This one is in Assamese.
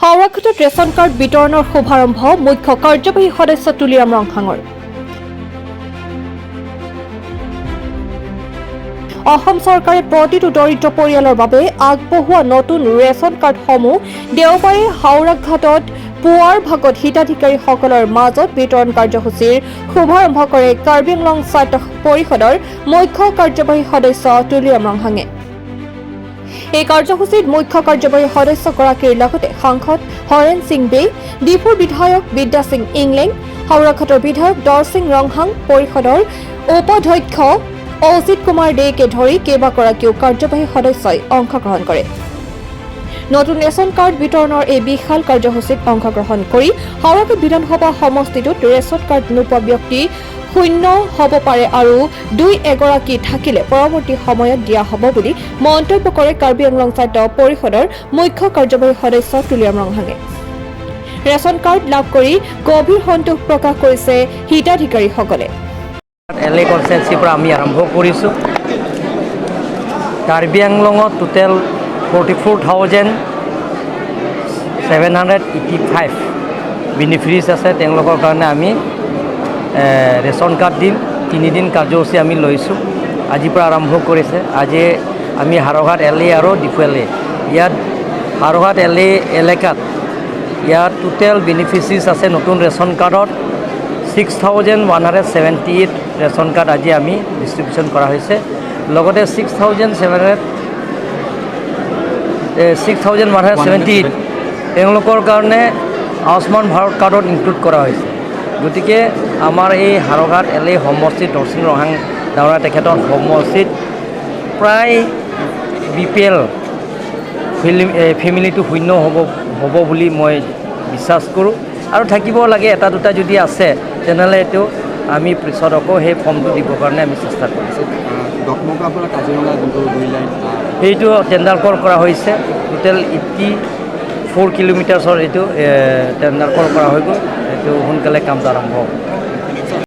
হাওৰাঘাটত ৰেচন কাৰ্ড বিতৰণৰ শুভাৰম্ভ মুখ্য কাৰ্যবাহী সদস্য তুলিৰাম ৰংহাঙৰ। অসম চৰকাৰে প্ৰতিটো দৰিদ্ৰ পৰিয়ালৰ বাবে আগবঢ়োৱা নতুন ৰেচন কাৰ্ডসমূহ দেওবাৰে হাওৰাঘাটত পুৱাৰ ভাগত হিতাধিকাৰীসকলৰ মাজত বিতৰণ কাৰ্যসূচীৰ শুভাৰম্ভ কৰে কাৰ্বি আংলং স্বায়ত্ত পৰিষদৰ মুখ্য কাৰ্যবাহী সদস্য তুলিৰাম ৰংহাঙে। এই কাৰ্যসূচীত মুখ্য কাৰ্যবাহী সদস্যগৰাকীৰ লগতে সাংসদ হৰেণ সিং বে, ডিফুৰ বিধায়ক বিদ্যা সিং ইংলেং, হাওৰাঘাটৰ বিধায়ক দৰ সিং ৰংহাং, পৰিষদৰ উপাধ্যক্ষ অজিত কুমাৰ দেকে ধৰি কেইবাগৰাকীও কাৰ্যবাহী সদস্যই অংশগ্ৰহণ কৰে। নতুন ৰেচন কাৰ্ড বিতৰণৰ এই বিশাল কাৰ্যসূচীত অংশগ্ৰহণ কৰি হাওৰাঘাট বিধানসভা সমষ্টিটোত ৰেচন কাৰ্ড নোপোৱা ব্যক্তি শূন্য হ'ব পাৰে আৰু 2-এগৰাকী থাকিলে পৰৱৰ্তী সময়ত দিয়া হ'ব বুলি মন্তব্য কৰে কাৰ্বি আংলং স্বায়ত্ত পৰিষদৰ মুখ্য কাৰ্যবাহী সদস্য তুলিৰাম ৰংহাঙে। ৰেচন কাৰ্ড লাভ কৰি গভীৰ সন্তোষ প্ৰকাশ কৰিছে হিতাধিকাৰীসকলে। এলএ কনষ্টিটুৱেঞ্চিৰ পৰা আমি আৰম্ভ কৰিছোঁ। কাৰ্বি আংলঙত টোটেল 44,785 বেনিফিচিয়াৰিজ আছে। তেওঁলোকৰ কাৰণে আমি ৰেচন কাৰ্ড দিম। 3 দিন কাৰ্যসূচী আমি লৈছোঁ। আজিৰ পৰা আৰম্ভ কৰিছে। আজি আমি হাৰঘাট এলএ আৰু ডিফু এলএ ইয়াত হাৰঘাট এলএ এলেকাত ইয়াত টোটেল বেনিফিচিয়াৰিজ আছে নতুন ৰেচন কাৰ্ডত 6,178 ৰেচন কাৰ্ড আজি আমি ডিষ্ট্ৰিবিউশ্যন কৰা হৈছে। লগতে 6,178 তেওঁলোকৰ কাৰণে আয়ুষ্মান ভাৰত কাৰ্ডত ইনক্লুড কৰা হৈছে। গতিকে আমাৰ এই হাৰঘাট এলএ সমষ্টিত দৰ সিং ৰংহাং ডাঙৰীয়া তেখেতৰ সমষ্টিত প্ৰায় BPL ফেমিলিটো শূন্য হ'ব বুলি মই বিশ্বাস কৰোঁ আৰু থাকিব লাগে। এটা দুটা যদি আছে তেনেহ'লে এইটো আমি পিছত আকৌ সেই ফৰ্মটো দিবৰ কাৰণে আমি চেষ্টা কৰিছোঁ। এইটো টেণ্ডাৰ কৰা হৈছে। টোটেল 84 কিলোমিটাৰ্ছৰ এইটো টেণ্ডাৰ কৰা হৈ গ'ল। এইটো সোনকালে কামটো আৰম্ভ হ'ব।